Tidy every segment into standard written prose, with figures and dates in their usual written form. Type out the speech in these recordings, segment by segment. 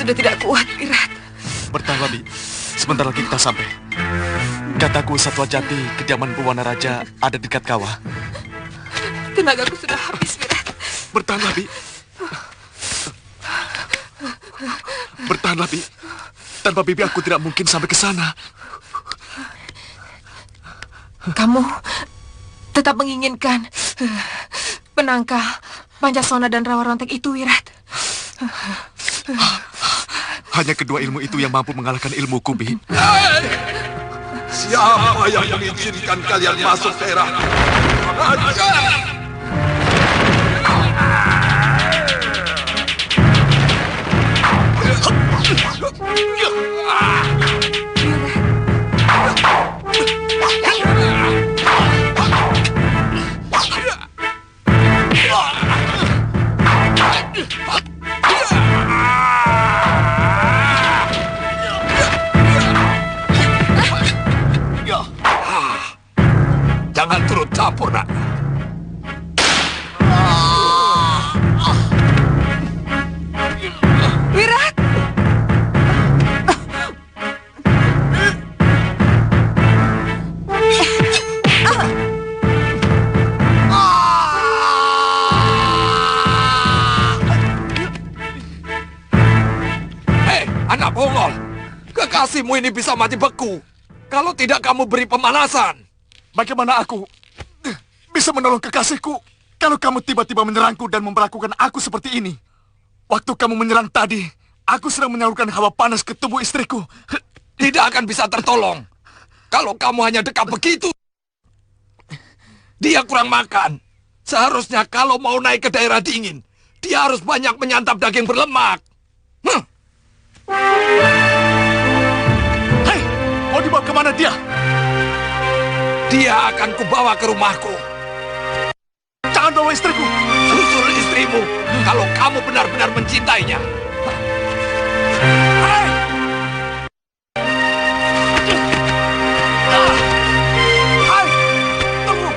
sudah tidak kuat, Wirat. Bertahanlah, Bi. Sebentar lagi kita sampai. Kataku Satwa Jati, kediaman Buwana Raja ada dekat kawah. Tenagaku sudah habis, Wirat. Bertahanlah, Bi. Bertahanlah, Bi. Tanpa Bibi aku tidak mungkin sampai ke sana. Kamu tetap menginginkan menangkal Pancasona dan Rawa Rontek itu, Wirat. Hanya kedua ilmu itu yang mampu mengalahkan ilmuku, Bi. Siapa yang mengizinkan kalian masuk daerah? Ajar! Jangan turut campur, nak. Wirat! Hei, anak bongol. Kekasihmu ini bisa mati beku kalau tidak kamu beri pemanasan. Bagaimana aku bisa menolong kekasihku kalau kamu tiba-tiba menyerangku dan memperlakukan aku seperti ini? Waktu kamu menyerang tadi, aku sedang menyalurkan hawa panas ke tubuh istriku. Tidak akan bisa tertolong kalau kamu hanya dekat begitu. Dia kurang makan. Seharusnya kalau mau naik ke daerah dingin, dia harus banyak menyantap daging berlemak. Hei, mau dibawa kemana dia? Dia akan kubawa ke rumahku. Jangan bawa istriku. Susul istrimu kalau kamu benar-benar mencintainya. Hei! Hei! Tunggu!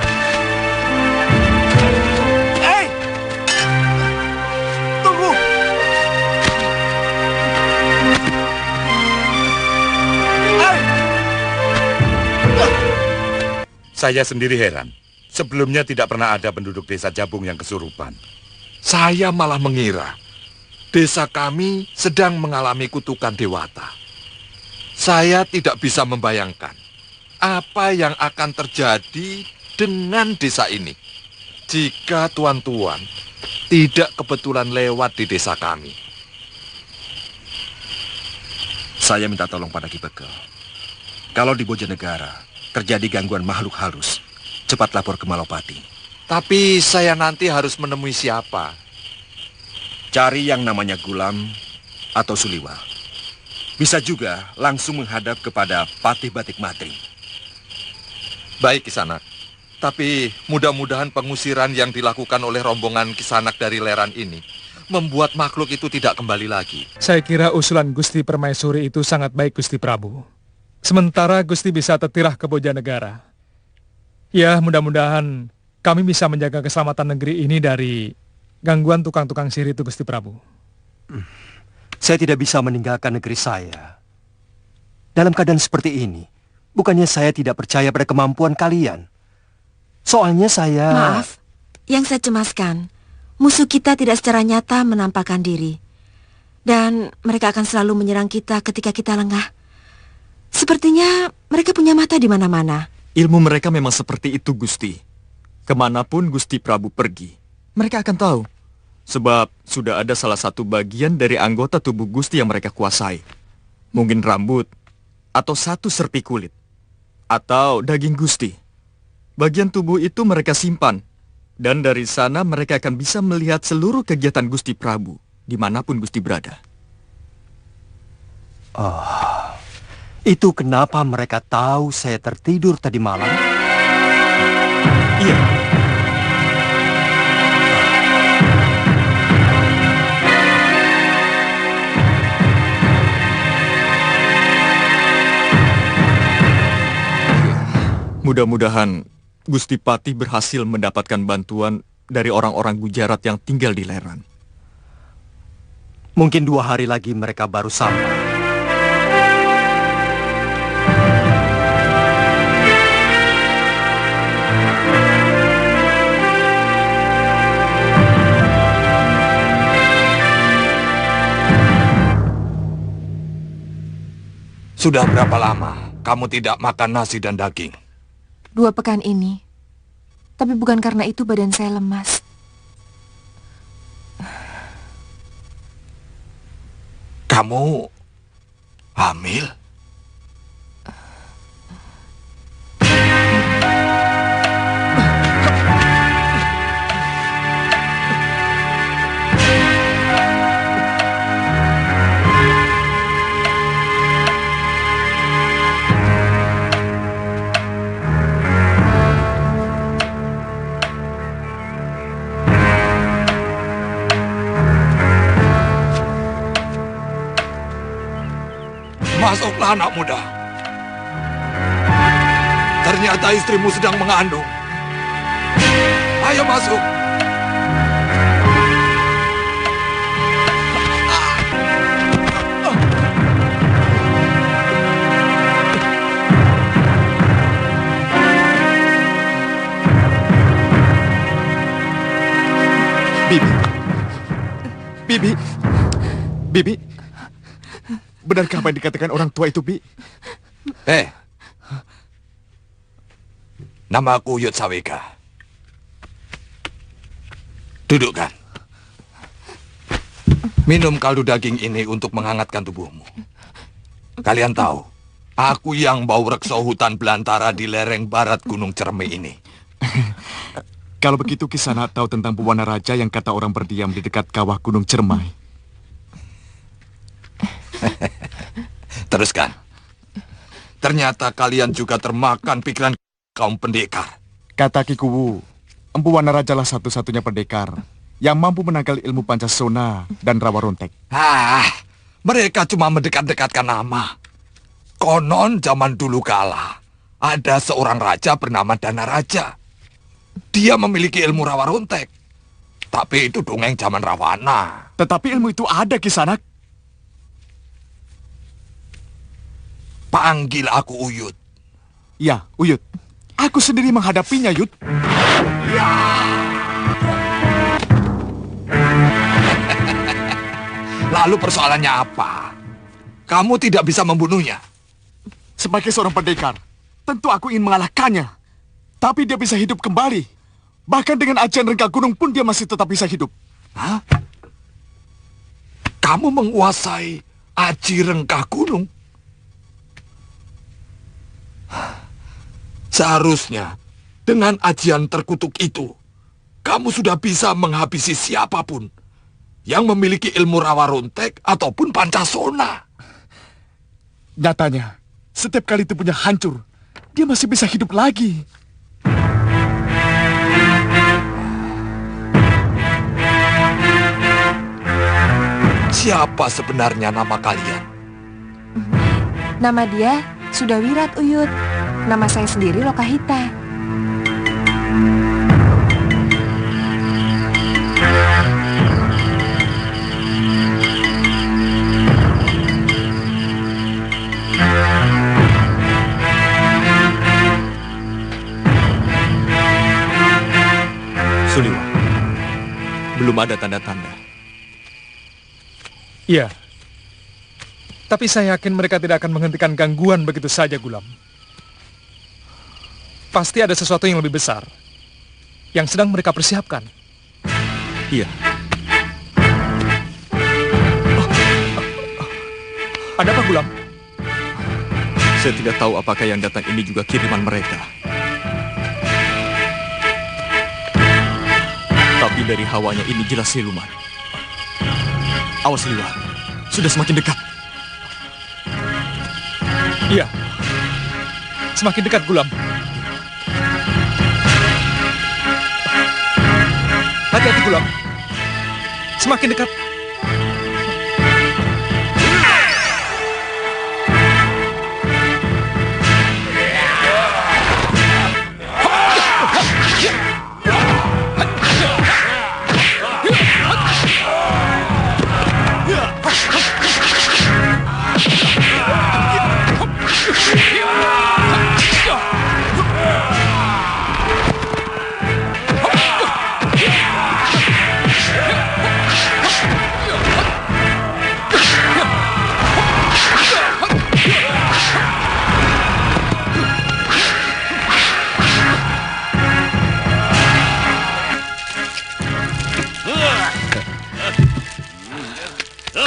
Hei! Tunggu. Hei! Saya sendiri heran. Sebelumnya tidak pernah ada penduduk desa Jabung yang kesurupan. Saya malah mengira desa kami sedang mengalami kutukan dewata. Saya tidak bisa membayangkan apa yang akan terjadi dengan desa ini jika tuan-tuan tidak kebetulan lewat di desa kami. Saya minta tolong pada Ki Bekel. Kalau di Bojonegara terjadi gangguan makhluk halus, cepat lapor ke Malopati. Tapi saya nanti harus menemui siapa? Cari yang namanya Gulam atau Suliwa. Bisa juga langsung menghadap kepada Patih Batik Matri. Baik, Kisanak. Tapi mudah-mudahan pengusiran yang dilakukan oleh rombongan Kisanak dari Leran ini membuat makhluk itu tidak kembali lagi. Saya kira usulan Gusti Permaisuri itu sangat baik, Gusti Prabu. Sementara Gusti bisa tertirah ke Bojonegara. Ya, mudah-mudahan kami bisa menjaga keselamatan negeri ini dari gangguan tukang-tukang sihir itu, Gusti Prabu. Saya tidak bisa meninggalkan negeri saya. Dalam keadaan seperti ini, bukannya saya tidak percaya pada kemampuan kalian. Soalnya saya... Maaf, yang saya cemaskan, musuh kita tidak secara nyata menampakkan diri. Dan mereka akan selalu menyerang kita ketika kita lengah. Sepertinya mereka punya mata di mana-mana. Ilmu mereka memang seperti itu, Gusti. Kemanapun Gusti Prabu pergi, mereka akan tahu. Sebab sudah ada salah satu bagian dari anggota tubuh Gusti yang mereka kuasai. Mungkin rambut, atau satu serpi kulit, atau daging Gusti. Bagian tubuh itu mereka simpan. Dan dari sana mereka akan bisa melihat seluruh kegiatan Gusti Prabu, dimanapun Gusti berada. Oh, itu kenapa mereka tahu saya tertidur tadi malam? Iya. Mudah-mudahan Gusti Patih berhasil mendapatkan bantuan dari orang-orang Gujarat yang tinggal di Leran. Mungkin 2 hari lagi mereka baru sampai. Sudah berapa lama kamu tidak makan nasi dan daging? 2 pekan ini. Tapi bukan karena itu badan saya lemas. Kamu hamil? Masuklah anak muda. Ternyata istrimu sedang mengandung. Ayo masuk. Bibi. Bibi. Bibi. Benarkah apa yang dikatakan orang tua itu, Bi? Nama aku Yud Sawika. Dudukkan. Minum kaldu daging ini untuk menghangatkan tubuhmu. Kalian tahu, aku yang bau rekso hutan belantara di lereng barat Gunung Cerme ini. Kalau begitu Kisana tahu tentang pewarna raja yang kata orang berdiam di dekat kawah Gunung Cermai. Teruskan. Ternyata kalian juga termakan pikiran kaum pendekar. Kata Kikuwu, Empu Wana Raja lah satu-satunya pendekar yang mampu menangkal ilmu Pancasona dan Rawa Rontek. Mereka cuma mendekat-dekatkan nama. Konon zaman dulu kala, ada seorang raja bernama Dana Raja. Dia memiliki ilmu Rawa Rontek. Tapi itu dongeng zaman Rawana. Tetapi ilmu itu ada, Kisanak. Panggil aku Uyut. Ya, Uyut. Aku sendiri menghadapinya, Yud. Lalu persoalannya apa? Kamu tidak bisa membunuhnya. Sebagai seorang pendekar, tentu aku ingin mengalahkannya. Tapi dia bisa hidup kembali. Bahkan dengan ajian Rengga Gunung pun dia masih tetap bisa hidup. Hah? Kamu menguasai Aji Rengkah Gunung? Seharusnya dengan ajian terkutuk itu, kamu sudah bisa menghabisi siapapun yang memiliki ilmu Rawa Rontek ataupun Pancasona. Nyatanya, setiap kali tubuhnya hancur, dia masih bisa hidup lagi. Siapa sebenarnya nama kalian? Nama dia Sudawirat, Uyut. Nama saya sendiri Lokahita. Suliwa, belum ada tanda-tanda. Iya. Tapi saya yakin mereka tidak akan menghentikan gangguan begitu saja, Gulam. Pasti ada sesuatu yang lebih besar yang sedang mereka persiapkan. Iya. Ada apa, Gulam? Saya tidak tahu apakah yang datang ini juga kiriman mereka. Tapi dari hawanya ini jelas siluman. Awas, Liwa. Sudah semakin dekat. Iya. Semakin dekat, Gulam. Hati-hati, Gulam. Semakin dekat.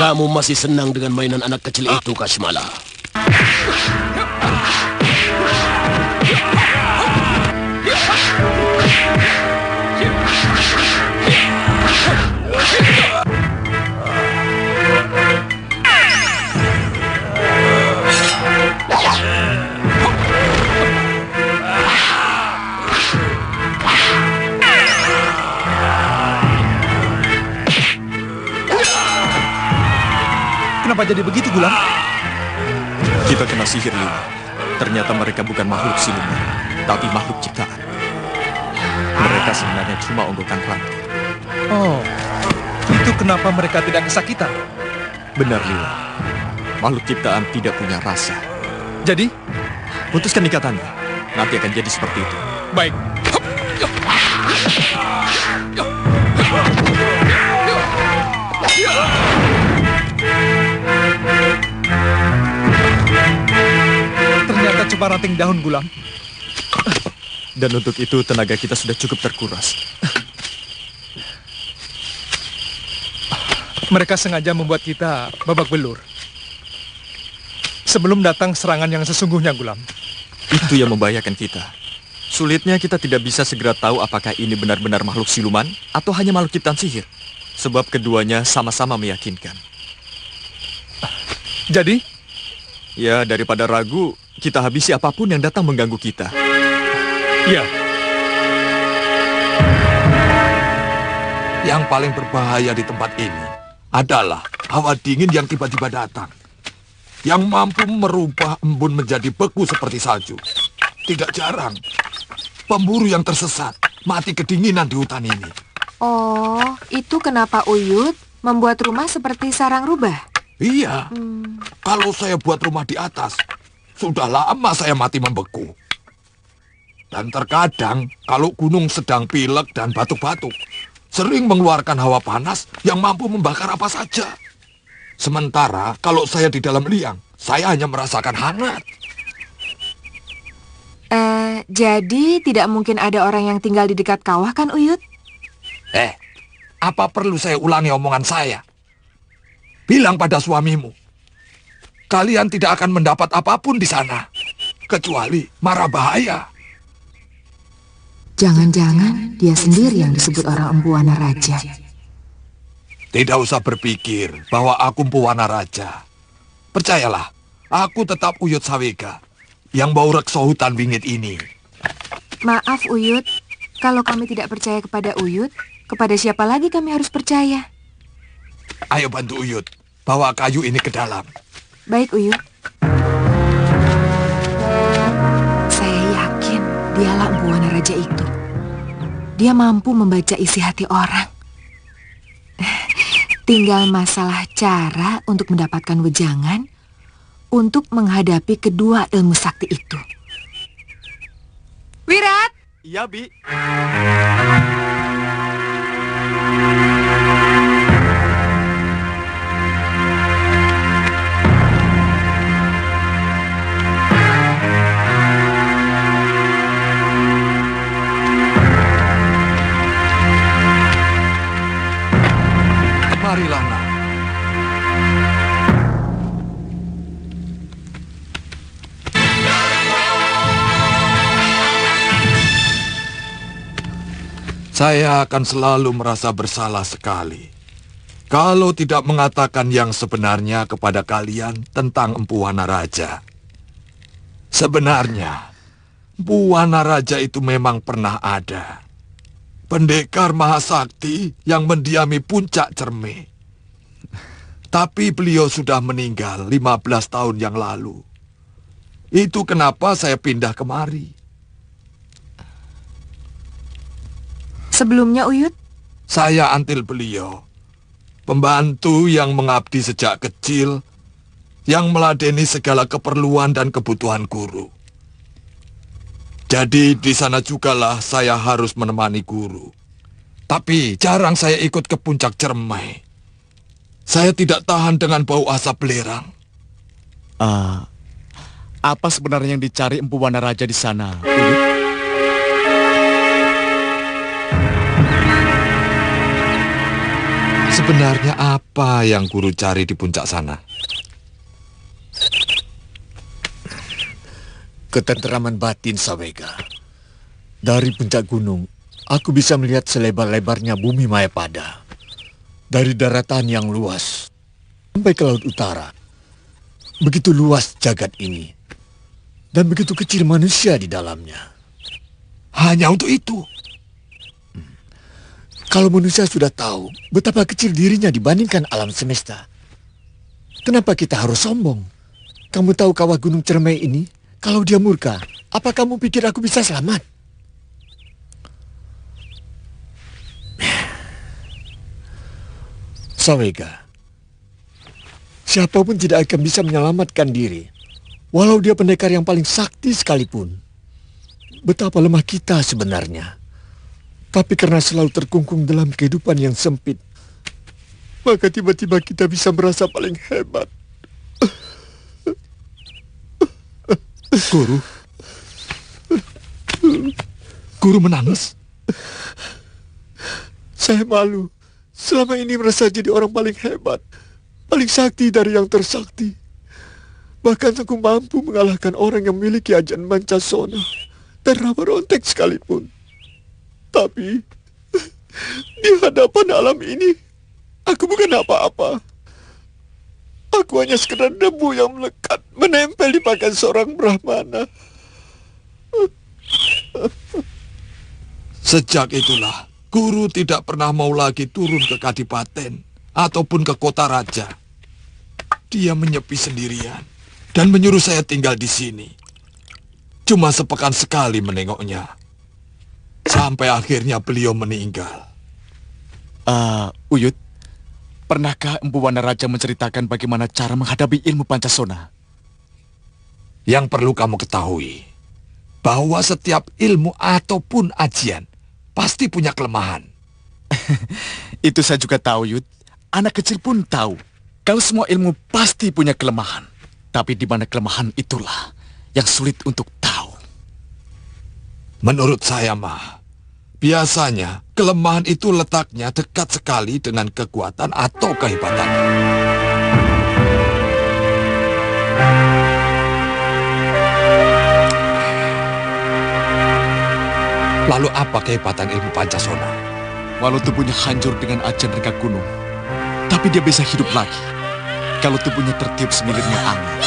kamu masih senang dengan mainan anak kecil itu, Kashmala? Kenapa jadi begitu, Gulam? Kita kena sihir, Lila. Ternyata mereka bukan makhluk siluman, tapi makhluk ciptaan. Mereka sebenarnya cuma onggokan rantai. Oh, itu kenapa mereka tidak kesakitan? Benar, Lila. Makhluk ciptaan tidak punya rasa. Jadi, Putuskan ikatannya. Nanti akan jadi seperti itu. baik. Ternyata cuma ranting daun, Gulam. Dan untuk itu tenaga kita sudah cukup terkuras. Mereka sengaja membuat kita babak belur. Sebelum datang serangan yang sesungguhnya, Gulam. Itu yang membahayakan kita. Sulitnya kita tidak bisa segera tahu apakah ini benar-benar makhluk siluman atau hanya makhluk ciptaan sihir. Sebab keduanya sama-sama meyakinkan. Jadi, Ya, daripada ragu, kita habisi apapun yang datang mengganggu kita. iya, Yang paling berbahaya di tempat ini adalah hawa dingin yang tiba-tiba datang. Yang mampu merubah embun menjadi beku seperti salju. Tidak jarang, pemburu yang tersesat mati kedinginan di hutan ini. Oh, itu kenapa Uyut membuat rumah seperti sarang rubah? Iya, kalau saya buat rumah di atas, sudah lama saya mati membeku. Dan terkadang, kalau gunung sedang pilek dan batuk-batuk, sering mengeluarkan hawa panas yang mampu membakar apa saja. Sementara, kalau saya di dalam liang, saya hanya merasakan hangat. Jadi tidak mungkin ada orang yang tinggal di dekat kawah kan, Uyut? Apa perlu saya ulangi omongan saya? Bilang pada suamimu, kalian tidak akan mendapat apapun di sana, kecuali mara bahaya. Jangan-jangan dia sendiri yang disebut orang Empu Wana Raja. Tidak usah berpikir bahwa aku Empu Wana Raja. Percayalah, aku tetap Uyut Sawega, yang bau rekso hutan wingit ini. Maaf, Uyut. Kalau kami tidak percaya kepada Uyut, kepada siapa lagi kami harus percaya? Ayo bantu Uyut, bawa kayu ini ke dalam. Baik, Uyut. Saya yakin dialah Empu Wana Raja itu. Dia mampu membaca isi hati orang. Tinggal masalah cara untuk mendapatkan wejangan untuk menghadapi kedua ilmu sakti itu. Wirat! Iya, Bi. Marilah, Nak. Saya akan selalu merasa bersalah sekali kalau tidak mengatakan yang sebenarnya kepada kalian tentang Empu Wana Raja. Sebenarnya, Empu Wana Raja itu memang pernah ada. Pendekar Mahasakti yang mendiami puncak Cerme. Tapi beliau sudah meninggal 15 tahun yang lalu. Itu kenapa saya pindah kemari. Sebelumnya, Uyut? Saya antil beliau. Pembantu yang mengabdi sejak kecil, yang meladeni segala keperluan dan kebutuhan guru. Jadi di sana jugalah saya harus menemani guru. Tapi jarang saya ikut ke puncak Cermai. Saya tidak tahan dengan bau asap belerang. Apa sebenarnya yang dicari Empu Wana Raja di sana, Uyut? Sebenarnya apa yang guru cari di puncak sana? Ketenteraman batin, Sawega. Dari puncak gunung, aku bisa melihat selebar-lebarnya bumi Mayapada. Dari daratan yang luas sampai ke laut utara. Begitu luas jagat ini. Dan begitu kecil manusia di dalamnya. Hanya untuk itu? Kalau manusia sudah tahu betapa kecil dirinya dibandingkan alam semesta, kenapa kita harus sombong? Kamu tahu kawah gunung Cermai ini? Kalau dia murka, apa kamu pikir aku bisa selamat? Sawega, siapapun tidak akan bisa menyelamatkan diri, walau dia pendekar yang paling sakti sekalipun. Betapa lemah kita sebenarnya. Tapi karena selalu terkungkung dalam kehidupan yang sempit, maka tiba-tiba kita bisa merasa paling hebat. Guru? Guru menangis? Saya malu. Selama ini merasa jadi orang paling hebat, paling sakti dari yang tersakti. Bahkan aku mampu mengalahkan orang yang memiliki ajian Mancasona dan Rawarontek sekalipun. Tapi di hadapan alam ini, aku bukan apa-apa. Aku hanya sekedar debu yang melekat, menempel di pakaian seorang Brahmana. Sejak itulah, guru tidak pernah mau lagi turun ke Kadipaten ataupun ke kota raja. Dia menyepi sendirian dan menyuruh saya tinggal di sini. Cuma sepekan sekali menengoknya. Sampai akhirnya beliau meninggal. Uyut, pernahkah Empu Wanaraja menceritakan bagaimana cara menghadapi ilmu Pancasona? Yang perlu kamu ketahui, bahwa setiap ilmu ataupun ajian pasti punya kelemahan. Itu saya juga tahu, Yud. Anak kecil pun tahu. Kalau semua ilmu pasti punya kelemahan. Tapi di mana kelemahan itulah yang sulit untuk tahu. Menurut saya mah, biasanya kelemahan itu letaknya dekat sekali dengan kekuatan atau kehebatan. Lalu apa kehebatan ilmu Pancasona? Walau tubuhnya hancur dengan ajian reka gunung, tapi dia bisa hidup lagi kalau tubuhnya tertiup semilirnya angin.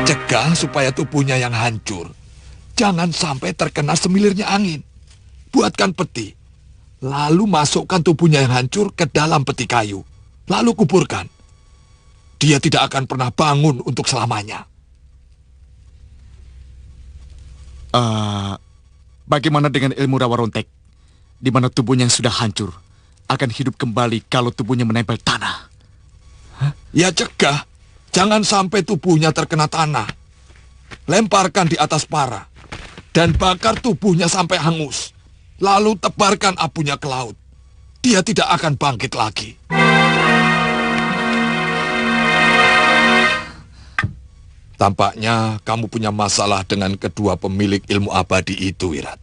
Cegah supaya tubuhnya yang hancur jangan sampai terkena semilirnya angin. Buatkan peti, lalu masukkan tubuhnya yang hancur ke dalam peti kayu, lalu kuburkan. Dia tidak akan pernah bangun untuk selamanya. Bagaimana dengan ilmu Rawarontek, di mana tubuhnya yang sudah hancur akan hidup kembali kalau tubuhnya menempel tanah? Ya cegah, jangan sampai tubuhnya terkena tanah. Lemparkan di atas para dan bakar tubuhnya sampai hangus. Lalu tebarkan abunya ke laut. Dia tidak akan bangkit lagi. Tampaknya kamu punya masalah dengan kedua pemilik ilmu abadi itu, Wirat.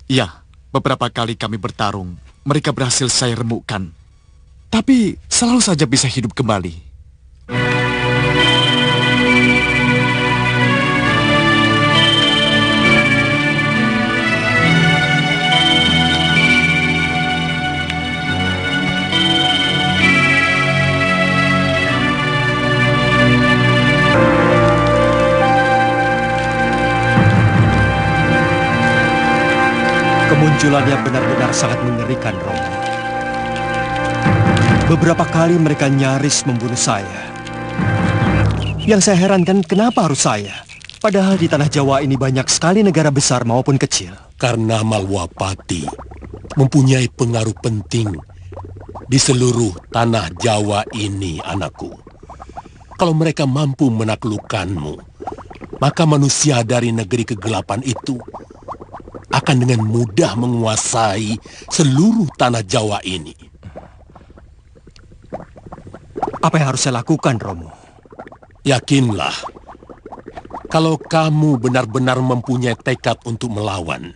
Iya, beberapa kali kami bertarung. Mereka berhasil saya remukkan. Tapi selalu saja bisa hidup kembali. Kemunculannya benar-benar sangat mengerikan, Romo. Beberapa kali mereka nyaris membunuh saya. Yang saya herankan, kenapa harus saya? Padahal di tanah Jawa ini banyak sekali negara besar maupun kecil. Karena Malwapati mempunyai pengaruh penting di seluruh tanah Jawa ini, anakku. Kalau mereka mampu menaklukkanmu, maka manusia dari negeri kegelapan itu akan dengan mudah menguasai seluruh tanah Jawa ini. Apa yang harus saya lakukan, Romo? Yakinlah, kalau kamu benar-benar mempunyai tekad untuk melawan,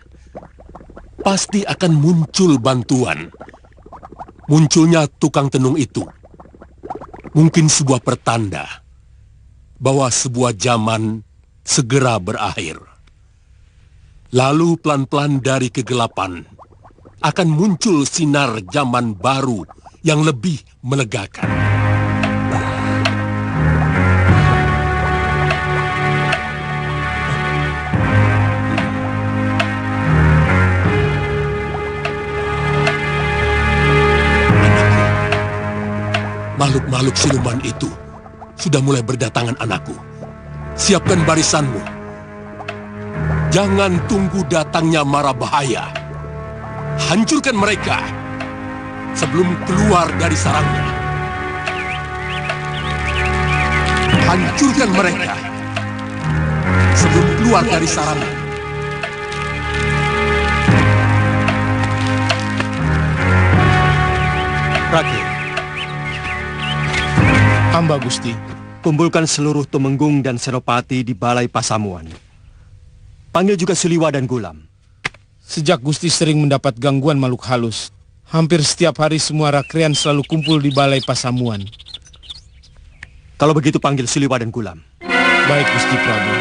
pasti akan muncul bantuan. Munculnya tukang tenung itu mungkin sebuah pertanda bahwa sebuah zaman segera berakhir. Lalu pelan-pelan dari kegelapan akan muncul sinar zaman baru yang lebih melegakan. Makhluk-makhluk siluman itu sudah mulai berdatangan, anakku. Siapkan barisanmu. Jangan tunggu datangnya mara bahaya. Hancurkan mereka sebelum keluar dari sarangnya. Hancurkan mereka sebelum keluar dari sarangnya. Rake, hamba Gusti. Kumpulkan seluruh Tumenggung dan Senopati di Balai Pasamuan. Panggil juga Suliwa dan Gulam. Sejak Gusti sering mendapat gangguan makhluk halus, hampir setiap hari semua rakrian selalu kumpul di Balai Pasamuan. Kalau begitu panggil Suliwa dan Gulam. Baik, Gusti Prabu.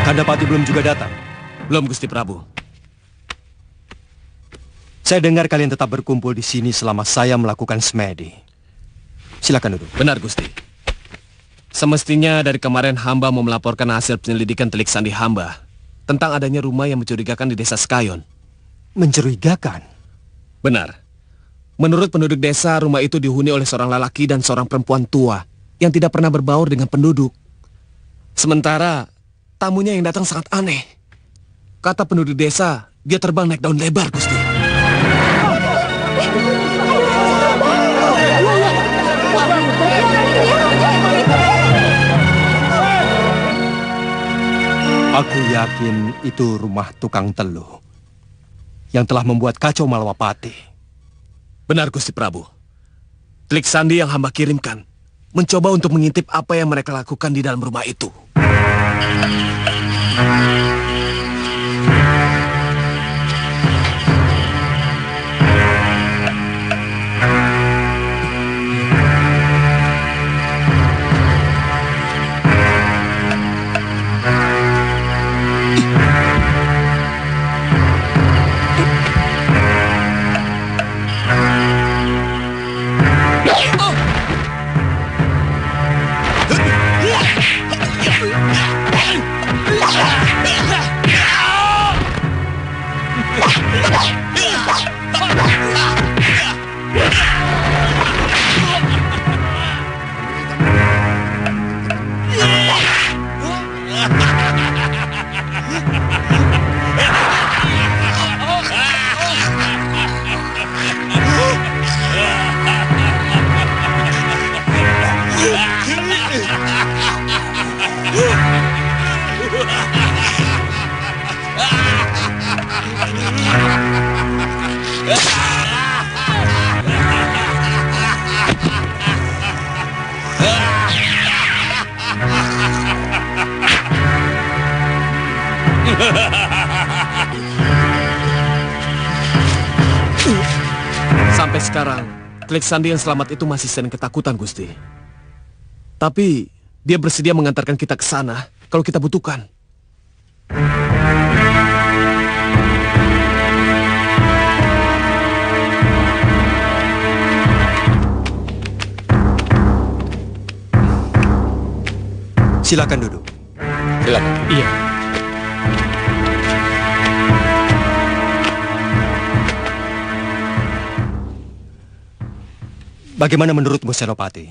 Kandapati belum juga datang? Belum, Gusti Prabu. Saya dengar kalian tetap berkumpul di sini selama saya melakukan semedi. Silakan duduk. Benar, Gusti. Semestinya dari kemarin hamba mau melaporkan hasil penyelidikan telik sandi hamba tentang adanya rumah yang mencurigakan di desa Sekayon. Mencurigakan? Benar. Menurut penduduk desa, rumah itu dihuni oleh seorang lelaki dan seorang perempuan tua yang tidak pernah berbaur dengan penduduk. Sementara tamunya yang datang sangat aneh. Kata penduduk desa, dia terbang naik daun lebar, Gusti. Aku yakin itu rumah tukang teluh yang telah membuat kacau Malwapati. Benar, Gusti Prabu. Telik sandi yang hamba kirimkan mencoba untuk mengintip apa yang mereka lakukan di dalam rumah itu. Sampai sekarang, telik sandi yang selamat itu masih sering ketakutan, Gusti. Tapi dia bersedia mengantarkan kita ke sana kalau kita butuhkan. Silakan duduk. Silakan. Iya. Bagaimana menurutmu, Senopati?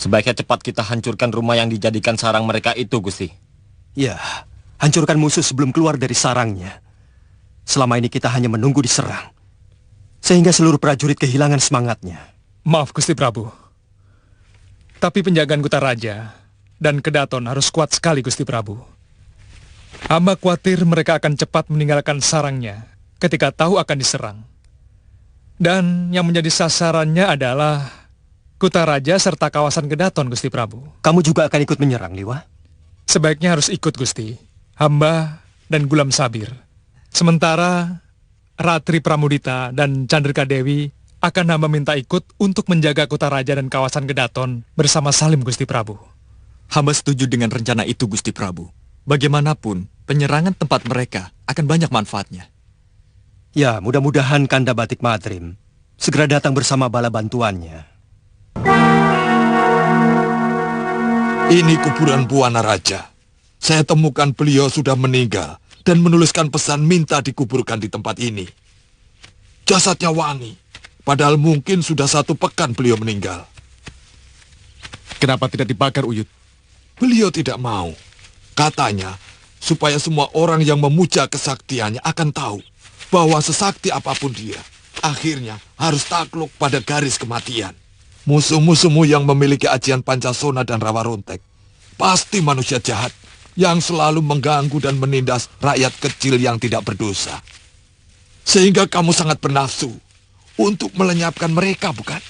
Sebaiknya cepat kita hancurkan rumah yang dijadikan sarang mereka itu, Gusti. Ya, hancurkan musuh sebelum keluar dari sarangnya. Selama ini kita hanya menunggu diserang. sehingga seluruh prajurit kehilangan semangatnya. Maaf Gusti Prabu. Tapi penjagaan Kutaraja dan Kedaton harus kuat sekali Gusti Prabu. Hamba khawatir mereka akan cepat meninggalkan sarangnya ketika tahu akan diserang. Dan yang menjadi sasarannya adalah Kutaraja serta kawasan Kedaton Gusti Prabu. Kamu juga akan ikut menyerang, Liwa? Sebaiknya harus ikut Gusti. Hamba dan Gulam Sabir. Sementara Ratri Pramudita dan Candrika Dewi akan hamba minta ikut untuk menjaga Kutaraja dan kawasan Kedaton bersama Salim Gusti Prabu. Hamba setuju dengan rencana itu Gusti Prabu. Bagaimanapun, penyerangan tempat mereka akan banyak manfaatnya. Ya, mudah-mudahan Kanda Batik Madrim segera datang bersama bala bantuannya. Ini kuburan Buana Raja. Saya temukan beliau sudah meninggal dan menuliskan pesan minta dikuburkan di tempat ini. Jasadnya wangi, padahal mungkin sudah 1 pekan beliau meninggal. Kenapa tidak dibakar, Uyut? Beliau tidak mau. Katanya, supaya semua orang yang memuja kesaktiannya akan tahu bahwa sesakti apapun dia, akhirnya harus takluk pada garis kematian. Musuh-musuhmu yang memiliki ajian Pancasona dan Rawa Rontek pasti manusia jahat yang selalu mengganggu dan menindas rakyat kecil yang tidak berdosa. Sehingga kamu sangat bernafsu untuk melenyapkan mereka, bukan?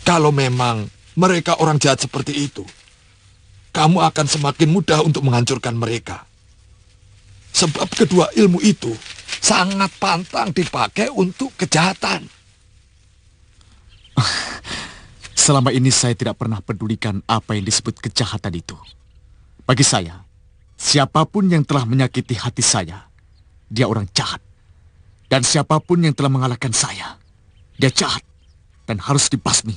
Kalau memang mereka orang jahat seperti itu, kamu akan semakin mudah untuk menghancurkan mereka. Sebab kedua ilmu itu sangat pantang dipakai untuk kejahatan. Selama ini saya tidak pernah pedulikan apa yang disebut kejahatan itu. Bagi saya, siapapun yang telah menyakiti hati saya, dia orang jahat. Dan siapapun yang telah mengalahkan saya, dia jahat dan harus dibasmi.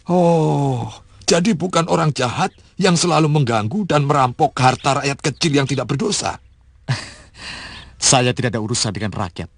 Oh, jadi bukan orang jahat yang selalu mengganggu dan merampok harta rakyat kecil yang tidak berdosa. Saya tidak ada urusan dengan rakyat.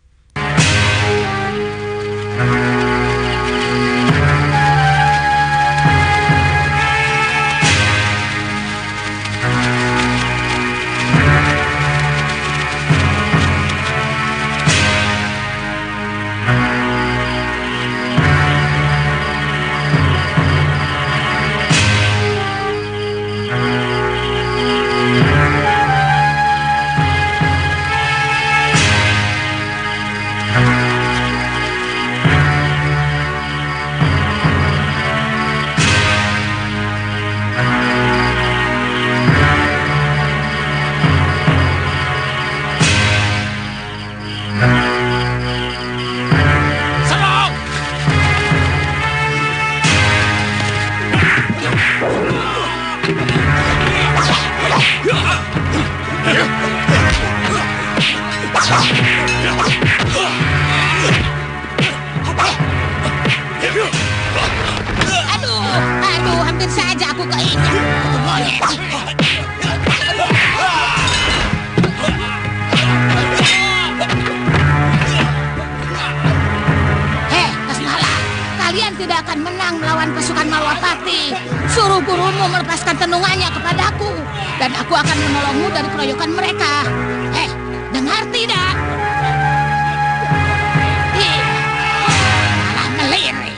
Aduh, hampir saja aku keinjak. Hei, Kasmala, kalian tidak akan menang melawan pasukan Malwapati. Suruh gurumu melepaskan tenungannya kepadaku, dan aku akan menolongmu dari keroyokan mereka. Hei, dengar tidak? Malah melirik.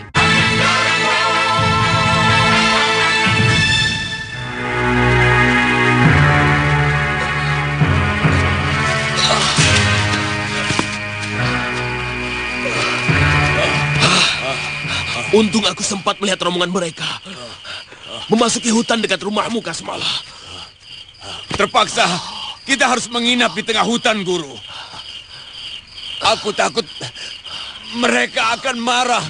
Untung aku sempat melihat rombongan mereka memasuki hutan dekat rumahmu, Kasmala. Terpaksa kita harus menginap di tengah hutan, Guru. Aku takut mereka akan marah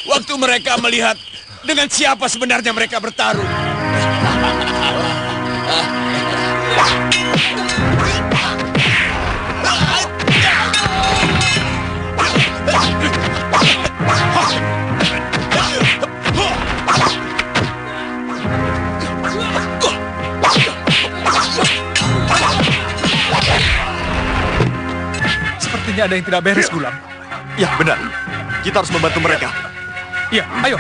waktu mereka melihat dengan siapa sebenarnya mereka bertarung. Sepertinya ada yang tidak beres, Gulam. Ya, benar. Kita harus membantu mereka. Iya, ayo.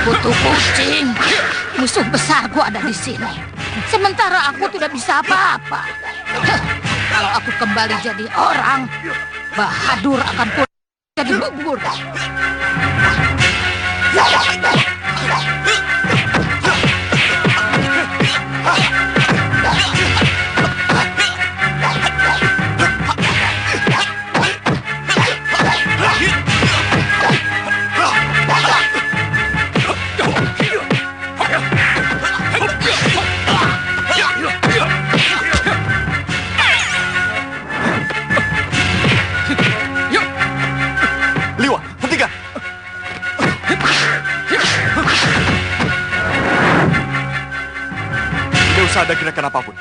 Kutu kucing, musuh besarku ada di sini. sementara aku tidak bisa apa-apa. Kalau aku kembali jadi orang, Bahadur akan pulang jadi bubur. Liwa, hentikan! Tidak usah ada gerakan apapun.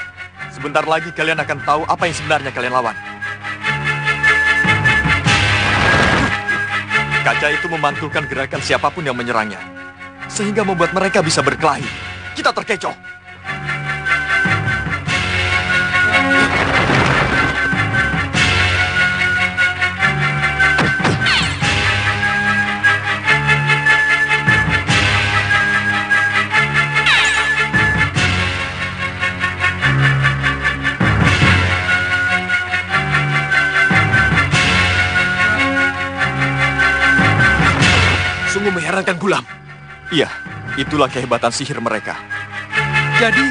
Sebentar lagi kalian akan tahu apa yang sebenarnya kalian lawan. Kaca itu memantulkan gerakan siapapun yang menyerangnya, sehingga membuat mereka bisa berkelahi. Kita terkecoh. Sungguh mengherankan, Gulam. Iya, itulah kehebatan sihir mereka. Jadi,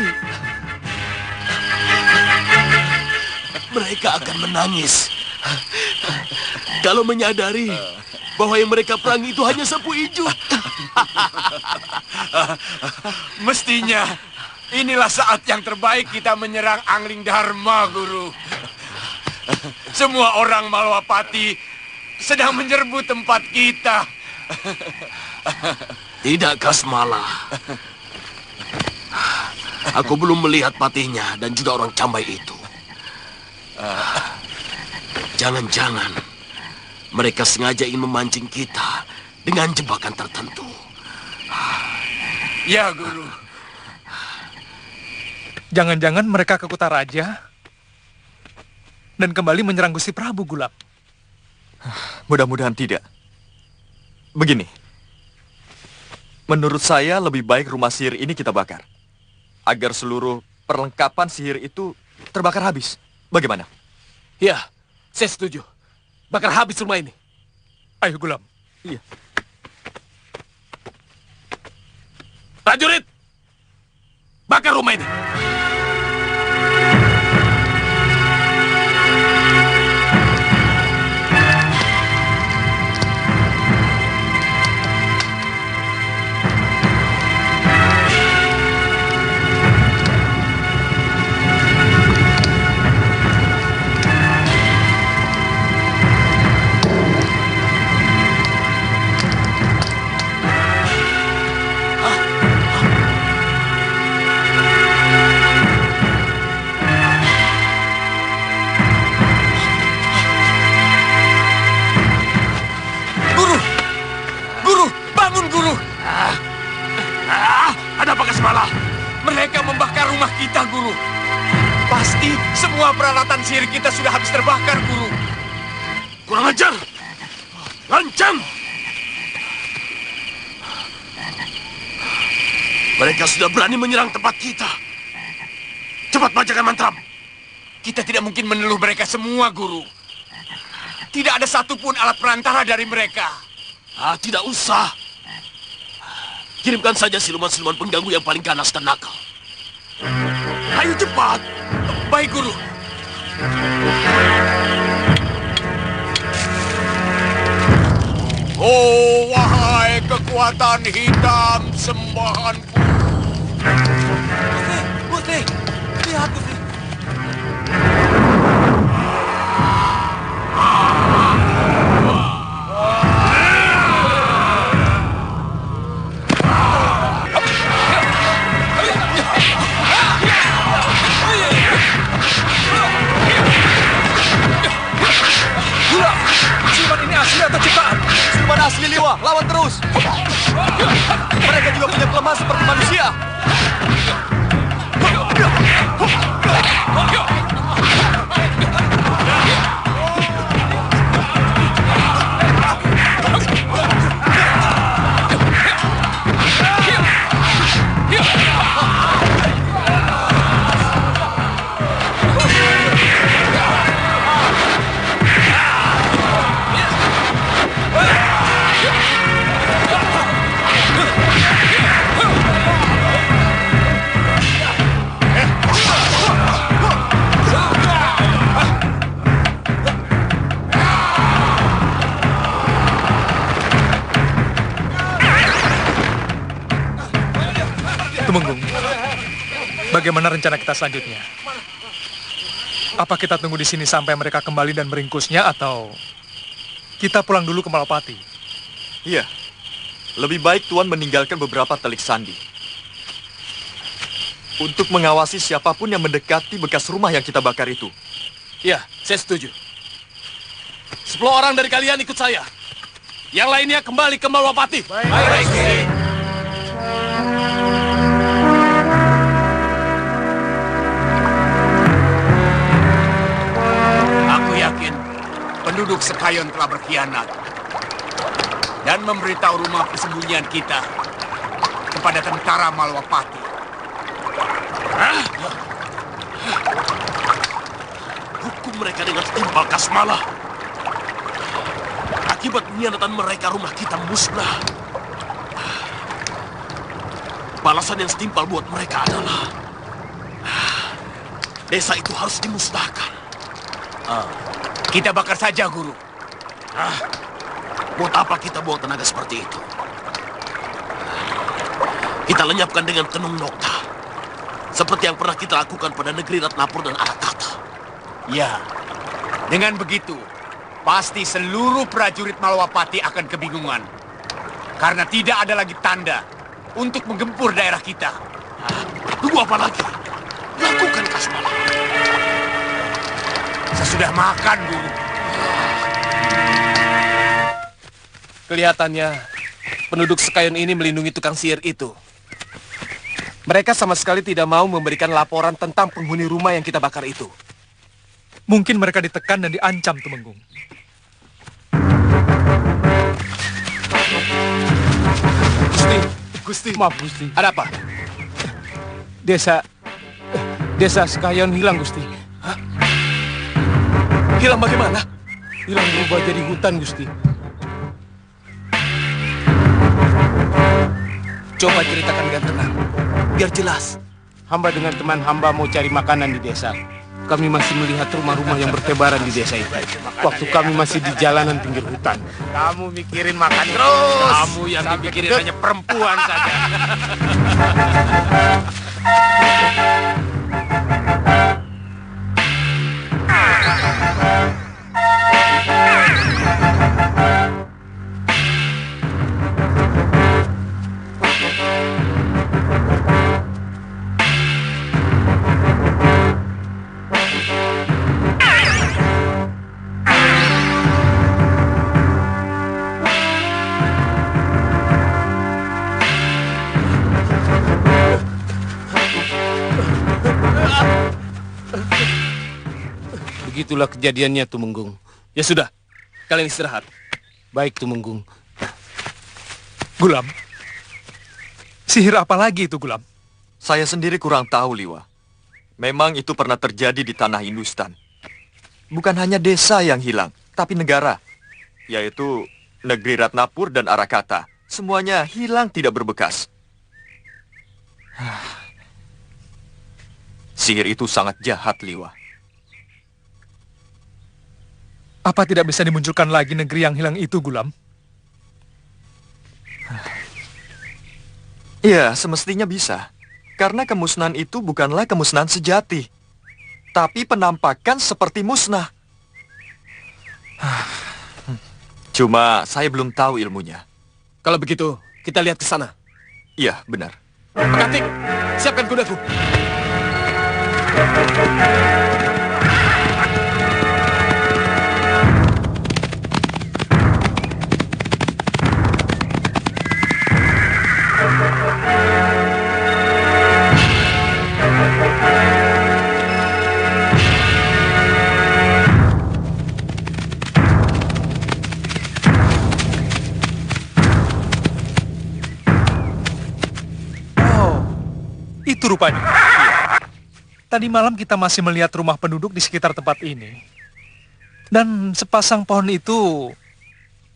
Mereka akan menangis kalau menyadari bahwa yang mereka perangi itu hanya sapu ijuk. Mestinya inilah saat yang terbaik kita menyerang Angling Dharma, Guru. Semua orang Malwapati sedang menyerbu tempat kita. Tidak, Kasmala. Aku belum melihat patihnya dan juga orang Cambai itu. Jangan-jangan mereka sengaja ingin memancing kita dengan jebakan tertentu. Ya, Guru. Jangan-jangan mereka ke Kutaraja dan kembali menyerang Gusti Prabu, Gulam. mudah-mudahan tidak. Begini, menurut saya lebih baik rumah sihir ini kita bakar, agar seluruh perlengkapan sihir itu terbakar habis. Bagaimana? Ya, saya setuju. Bakar habis rumah ini. Ayo, Gulam. Iya. Prajurit, bakar rumah ini. Ada apa, Kasmala? Mereka membakar rumah kita, Guru. Pasti semua peralatan sihir kita sudah habis terbakar, Guru. Kurang ajar! Lancang! Mereka sudah berani menyerang tempat kita. Cepat bacakan mantra. Kita tidak mungkin meneluh mereka semua, Guru. Tidak ada satupun alat perantara dari mereka. Tidak usah. Kirimkan saja siluman-siluman pengganggu yang paling ganas dan nakal. Ayo cepat. Baik, Guru. Oh, wahai kekuatan hitam sembahanku. Gusti, lihat, Gusti. Atau ciptaan? Siluman asli, Liwa, lawan terus. Mereka juga punya kelemahan seperti manusia. Tumenggung, bagaimana rencana kita selanjutnya? Apa kita tunggu di sini sampai mereka kembali dan meringkusnya, atau kita pulang dulu ke Malapati? Iya, lebih baik Tuan meninggalkan beberapa telik sandi untuk mengawasi siapapun yang mendekati bekas rumah yang kita bakar itu. Iya, saya setuju. 10 orang dari kalian ikut saya. Yang lainnya kembali ke Malapati. Baik. Aku yakin penduduk Sekayon telah berkhianat dan memberitahu rumah persembunyian kita kepada tentara Malwapati. Hukum mereka dengan setimpal kasmalah. Akibat pengkhianatan mereka, rumah kita musnah. Balasan yang setimpal buat mereka adalah desa itu harus dimusnahkan. Kita bakar saja, Guru. Buat apa kita buang tenaga seperti itu? Kita lenyapkan dengan tenung nokta. Seperti yang pernah kita lakukan pada negeri Ratnapur dan Arakata. Ya, dengan begitu, pasti seluruh prajurit Malwapati akan kebingungan. Karena tidak ada lagi tanda untuk menggempur daerah kita. Tunggu apa lagi? Lakukan kasmalah. Sesudah makan, Guru. Kelihatannya penduduk Sekayon ini melindungi tukang sihir itu. Mereka sama sekali tidak mau memberikan laporan tentang penghuni rumah yang kita bakar itu. Mungkin mereka ditekan dan diancam, Tumenggung. Gusti, maaf Gusti. Ada apa? Desa Sekayon hilang, Gusti. Hah? Hilang bagaimana? Hilang berubah jadi hutan, Gusti. Coba ceritakan dengan tenang, biar jelas. Hamba dengan teman hamba mau cari makanan di desa. Kami masih melihat rumah-rumah yang bertebaran di desa itu. Waktu kami masih di jalanan pinggir hutan. Kamu mikirin makan terus. Kamu yang dipikirin hanya perempuan saja. Begitulah kejadiannya, Tumenggung. Ya sudah, kalian istirahat. Baik, Tumenggung. Gulam, sihir apa lagi itu, Gulam? Saya sendiri kurang tahu, Liwa. Memang itu pernah terjadi di tanah Hindustan. Bukan hanya desa yang hilang, tapi negara. Yaitu negeri Ratnapur dan Arakata. Semuanya hilang tidak berbekas. Sihir itu sangat jahat, Liwa. Apa tidak bisa dimunculkan lagi negeri yang hilang itu, Gulam? Ya, semestinya bisa. Karena kemusnahan itu bukanlah kemusnahan sejati, tapi penampakan seperti musnah. Cuma saya belum tahu ilmunya. Kalau begitu, kita lihat ke sana. Iya, benar. Katik, siapkan kudaku. Itu rupanya. Tadi malam kita masih melihat rumah penduduk di sekitar tempat ini. Dan sepasang pohon itu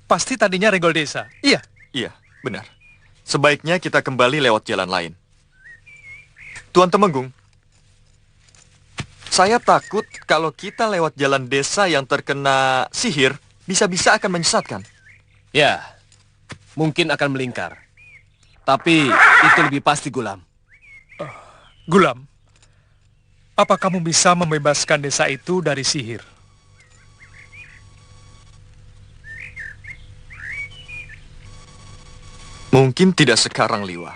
pasti tadinya regol desa. Iya. Iya, benar. Sebaiknya kita kembali lewat jalan lain. Tuan Temenggung, saya takut kalau kita lewat jalan desa yang terkena sihir, bisa-bisa akan menyesatkan. Ya, mungkin akan melingkar. Tapi itu lebih pasti, Gulam. Gulam, apa kamu bisa membebaskan desa itu dari sihir? Mungkin tidak sekarang, Liwa.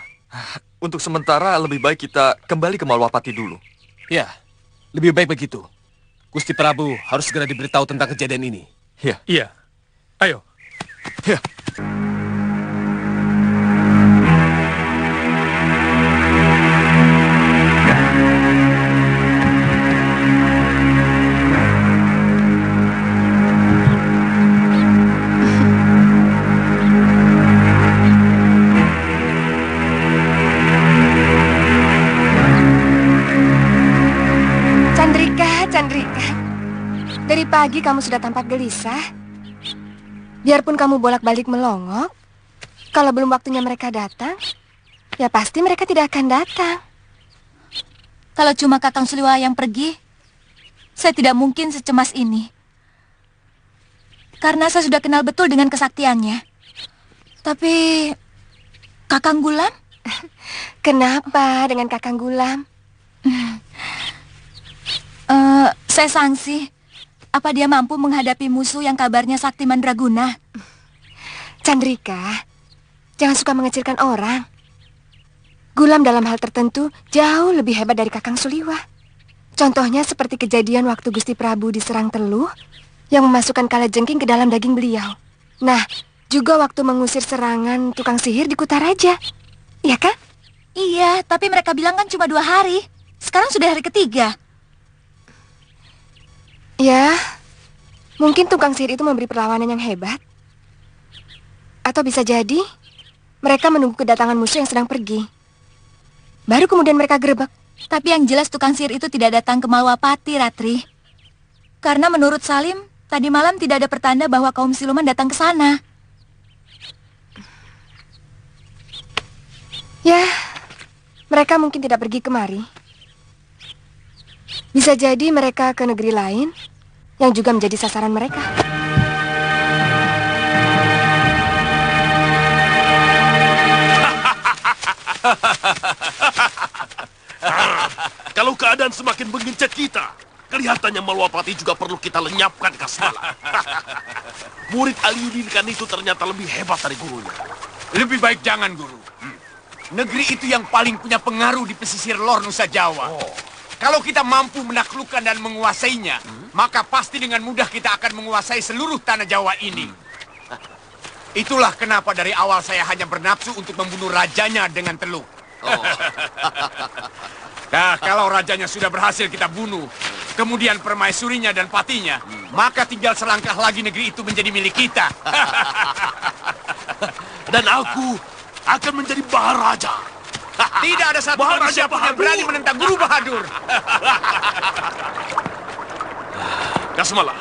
Untuk sementara lebih baik kita kembali ke Malwapati dulu. Ya, lebih baik begitu. Gusti Prabu harus segera diberitahu tentang kejadian ini. Ya. Iya. Ayo. Ya. Chandrika, dari pagi kamu sudah tampak gelisah. Biarpun kamu bolak-balik melongok, kalau belum waktunya mereka datang, ya pasti mereka tidak akan datang. Kalau cuma Kakang Suliwa yang pergi, saya tidak mungkin secemas ini. Karena saya sudah kenal betul dengan kesaktiannya. Tapi, Kakang Gulam? Kenapa dengan Kakang Gulam? Saya sangsi. Apa dia mampu menghadapi musuh yang kabarnya sakti mandraguna? Chandrika, jangan suka mengecilkan orang. Gulam dalam hal tertentu jauh lebih hebat dari Kakang Suliwa. Contohnya seperti kejadian waktu Gusti Prabu diserang teluh yang memasukkan kalajengking ke dalam daging beliau. Nah, juga waktu mengusir serangan tukang sihir di Kutaraja. Iya kan? Iya, tapi mereka bilang kan cuma 2 hari. Sekarang sudah hari ketiga. Ya, mungkin tukang sihir itu memberi perlawanan yang hebat. Atau bisa jadi mereka menunggu kedatangan musuh yang sedang pergi. Baru kemudian mereka gerebek. Tapi yang jelas tukang sihir itu tidak datang ke Malwapati, Ratri. Karena menurut Salim, tadi malam tidak ada pertanda bahwa kaum siluman datang ke sana. Ya, mereka mungkin tidak pergi kemari. Bisa jadi mereka ke negeri lain yang juga menjadi sasaran mereka. Kalau keadaan semakin mengencet kita, kelihatannya Malwapati juga perlu kita lenyapkan, Kasmala. Murid Aliudin itu ternyata lebih hebat dari gurunya. Lebih baik jangan, Guru. Negeri itu yang paling punya pengaruh di pesisir lor Nusa Jawa. Kalau kita mampu menaklukkan dan menguasainya, maka pasti dengan mudah kita akan menguasai seluruh tanah Jawa ini. Itulah kenapa dari awal saya hanya bernafsu untuk membunuh rajanya dengan teluh. Nah, kalau rajanya sudah berhasil kita bunuh, kemudian permaisurinya dan patinya, maka tinggal selangkah lagi negeri itu menjadi milik kita. Dan aku akan menjadi Maharaja. Tidak ada satu manusia pun yang berani menentang Guru Bahadur. Kasmala,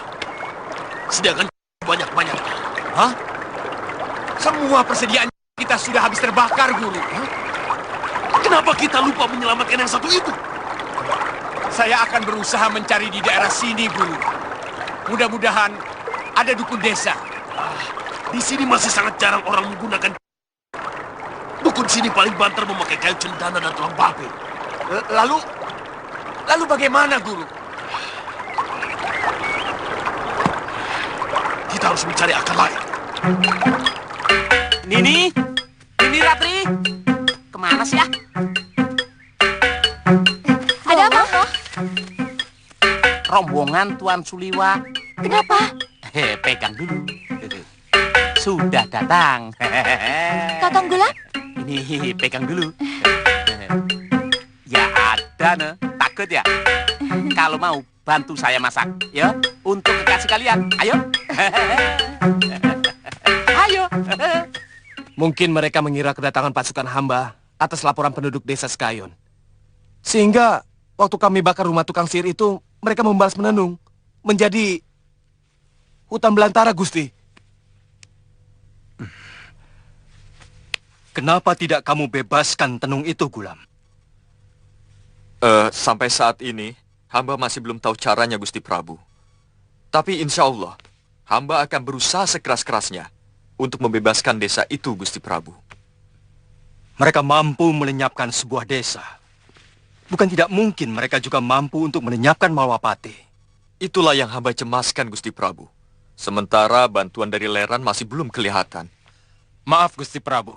sediakan banyak-banyak. Hah? Semua persediaan kita sudah habis terbakar, Guru. Kenapa kita lupa menyelamatkan yang satu itu? Saya akan berusaha mencari di daerah sini, Guru. Mudah-mudahan ada dukun desa. Di sini masih sangat jarang orang menggunakan. Dukun sini paling banter memakai kayu cendana dan tulang babi. Lalu bagaimana, Guru? Kita harus mencari akal lain. Nini Ratri, kemana sih ya? Ada apa? Rombongan Tuan Suliwa. Kenapa? Pegang dulu. Sudah datang. Kakang Gulam? Ini pegang dulu. Ya ada nih, takut ya? Kalau mau bantu saya masak, ya, untuk kekasih kalian. Ayo. Ayo. Mungkin mereka mengira kedatangan pasukan hamba atas laporan penduduk desa Sekayon. Sehingga waktu kami bakar rumah tukang sihir itu, mereka membalas menenung menjadi hutan belantara, Gusti. Kenapa tidak kamu bebaskan tenung itu, Gulam? Sampai saat ini, hamba masih belum tahu caranya, Gusti Prabu. Tapi insya Allah, hamba akan berusaha sekeras-kerasnya untuk membebaskan desa itu, Gusti Prabu. Mereka mampu melenyapkan sebuah desa. Bukan tidak mungkin mereka juga mampu untuk melenyapkan Malwapati. Itulah yang hamba cemaskan, Gusti Prabu. Sementara bantuan dari Leran masih belum kelihatan. Maaf, Gusti Prabu.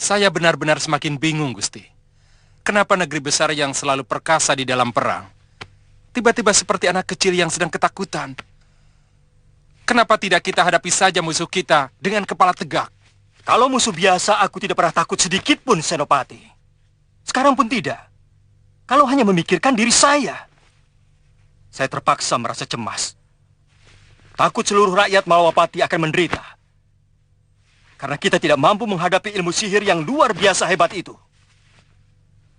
Saya benar-benar semakin bingung, Gusti. Kenapa negeri besar yang selalu perkasa di dalam perang, tiba-tiba seperti anak kecil yang sedang ketakutan? Kenapa tidak kita hadapi saja musuh kita dengan kepala tegak? Kalau musuh biasa, aku tidak pernah takut sedikit pun, Senopati. Sekarang pun tidak. Kalau hanya memikirkan diri saya terpaksa merasa cemas. Takut seluruh rakyat Malwapati akan menderita. Karena kita tidak mampu menghadapi ilmu sihir yang luar biasa hebat itu.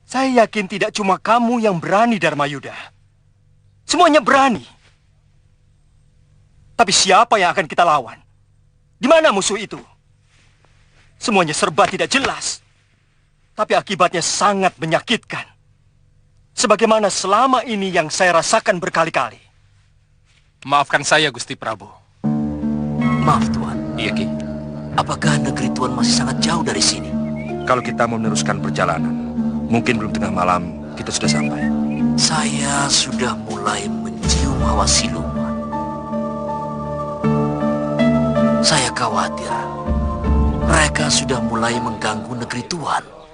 Saya yakin tidak cuma kamu yang berani, Dharmayuda. Semuanya berani. Tapi siapa yang akan kita lawan? Di mana musuh itu? Semuanya serba tidak jelas. Tapi akibatnya sangat menyakitkan. Sebagaimana selama ini yang saya rasakan berkali-kali. Maafkan saya, Gusti Prabu. Maaf, Tuan. Iya, Ki. Apakah negeri Tuan masih sangat jauh dari sini? Kalau kita mau meneruskan perjalanan, mungkin belum tengah malam kita sudah sampai. Saya sudah mulai mencium hawa siluman. Saya khawatir mereka sudah mulai mengganggu negeri Tuan.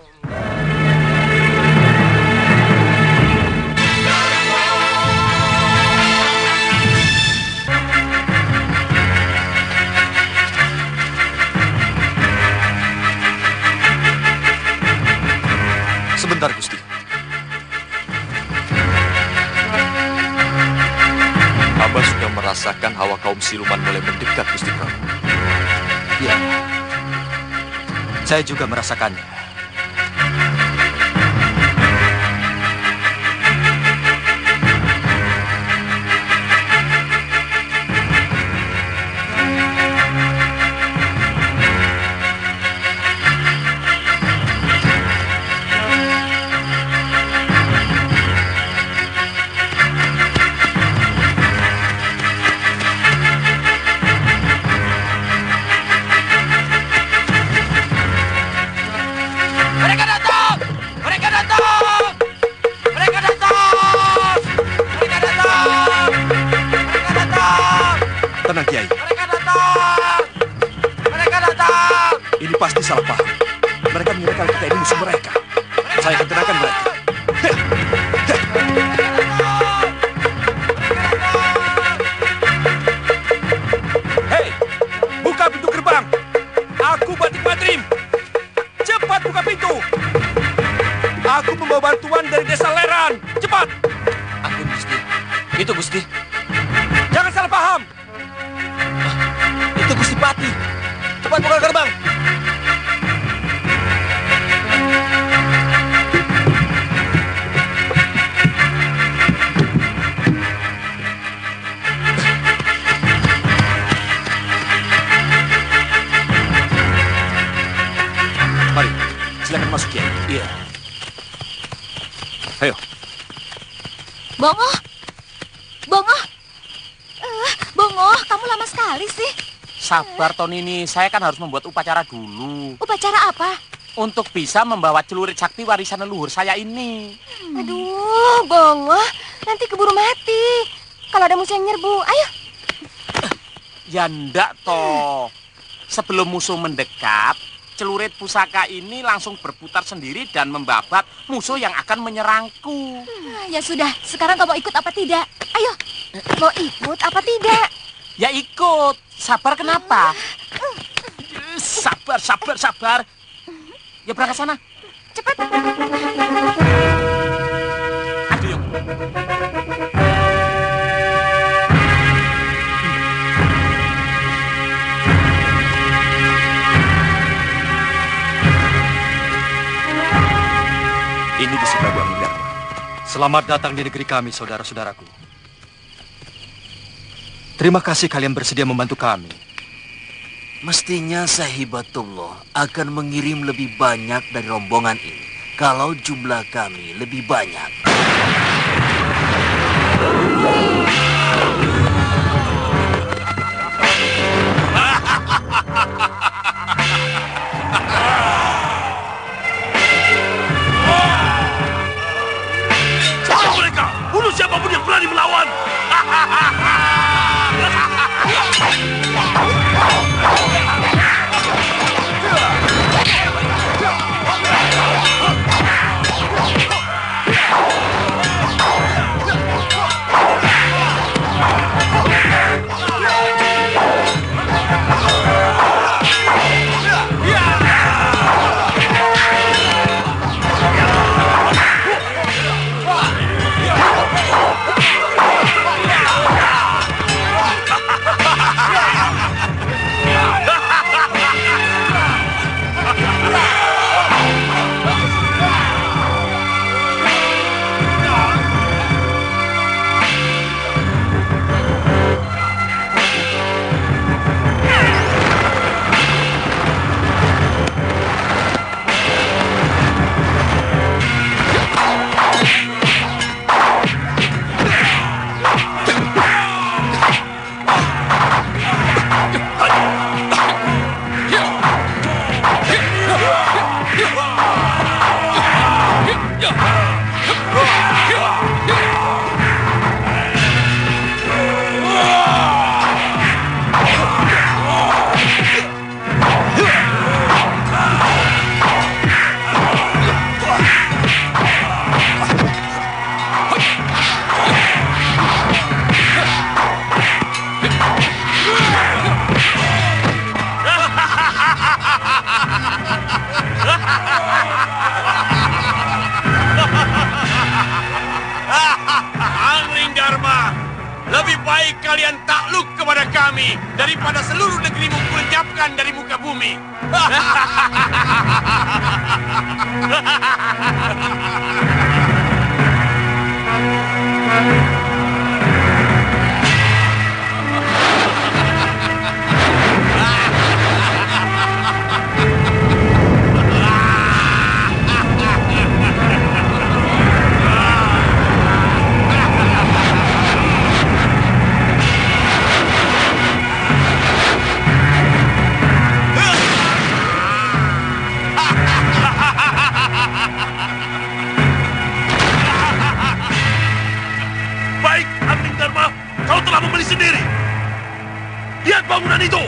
Sebentar, Gusti. Hamba sudah merasakan hawa kaum siluman mulai mendekat, Gusti Prabu. Ya, saya juga merasakannya. Tenang, Kiai. Mereka datang! Ini pasti salah paham. Mereka mengira kalau kita ini musuh mereka. Saya akan tenangkan mereka. Hei, buka pintu gerbang. Aku Batik Madrim. Cepat buka pintu. Aku membawa bantuan dari desa Leran. Cepat. Ampun, Gusti. Itu, Gusti. Jangan salah paham. Itu Gusti Pati. Cepat buka gerbang. Mari, silakan masuk, ya. Iya. Ayo. Bongo! Bongo! Bongo, kamu lama sekali sih. Sabar, Tonini. Saya kan harus membuat upacara dulu. Upacara apa? Untuk bisa membawa celurit sakti warisan leluhur saya ini. Aduh, Bongo, nanti keburu mati. Kalau ada musuh yang nyerbu, ayo. Ya ndak, toh. Sebelum musuh mendekat, celurit pusaka ini langsung berputar sendiri dan membabat musuh yang akan menyerangku. Ya sudah, sekarang kamu ikut apa tidak? Ayo. Mau ikut apa tidak? Ya ikut. Sabar kenapa? Sabar. Ya berangkat sana. Cepat. Aduh, yuk. Ini Gusti Prabu Amingdarma. Selamat datang di negeri kami, saudara-saudaraku. Terima kasih kalian bersedia membantu kami. Mestinya Sahibatullah akan mengirim lebih banyak dari rombongan ini. Kalau jumlah kami lebih banyak. kalian takluk kepada kami daripada seluruh negerimu kulenyapkan dari muka bumi. Baik, Anting Dharma, kau telah membeli sendiri. Lihat bangunan itu.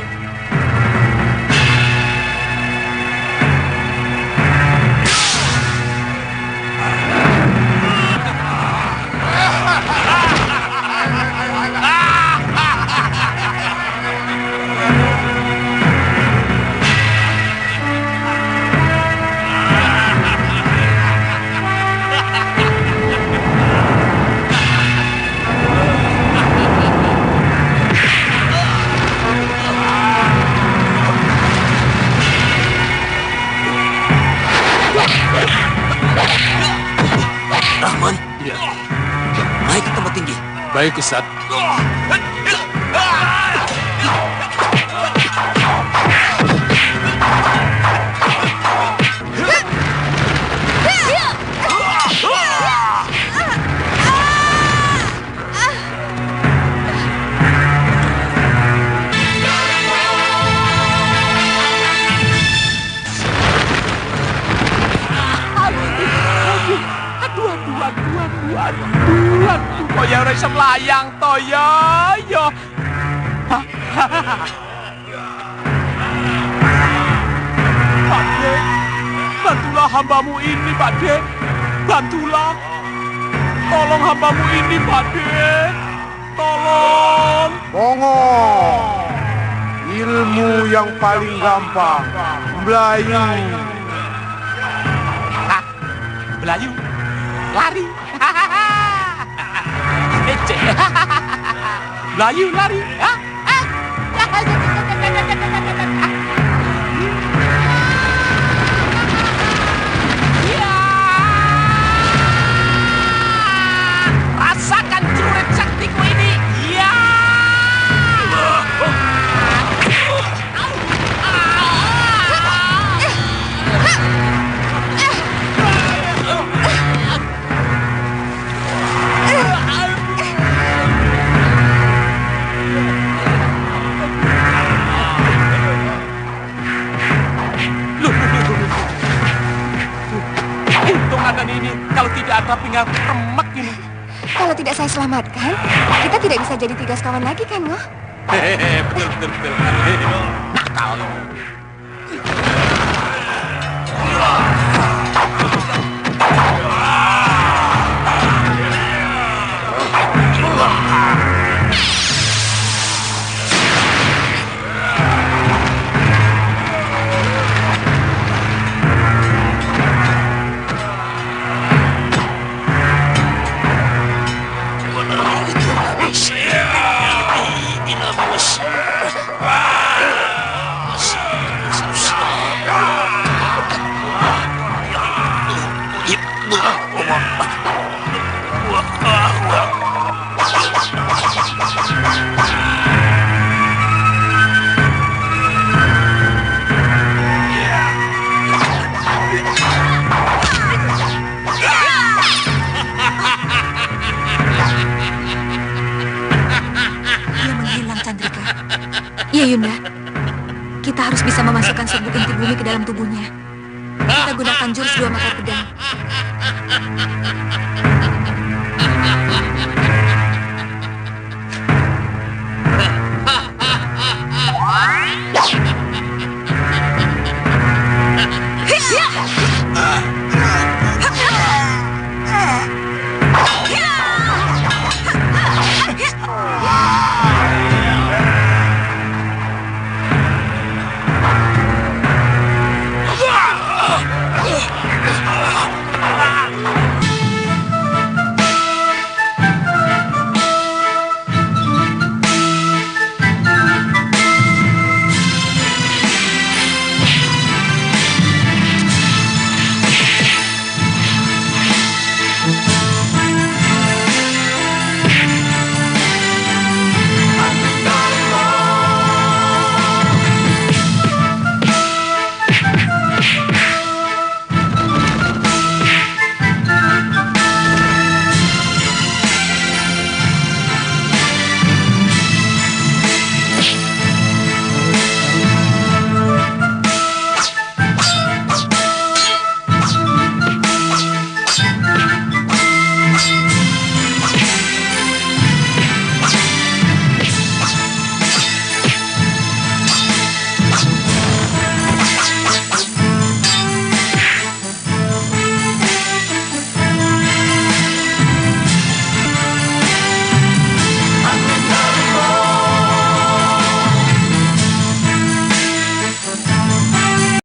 Rahman, naik ke tempat tinggi. Baik, Ustaz. Toya ora iso melayang, Toya. Yo. Pak De, bantulah hambamu ini, Pak De. Bantulah. Tolong hambamu ini, Pak De. Tolong. Bongo. Ilmu yang paling gampang. Melayu. Melayu. Lari. Ece. Melayu lari. Rasakan celurit saktiku ini. Ya. Untung ada ini, kalau tidak ada pinggang remek ini. Kalau tidak saya selamatkan, kita tidak bisa jadi 3 sekawan lagi kan, Ngoh? Hehehe, betul. Nakal. Iya, Yunda. Kita harus bisa memasukkan serbuk inti bumi ke dalam tubuhnya. Kita gunakan jurus 2 mata pedang.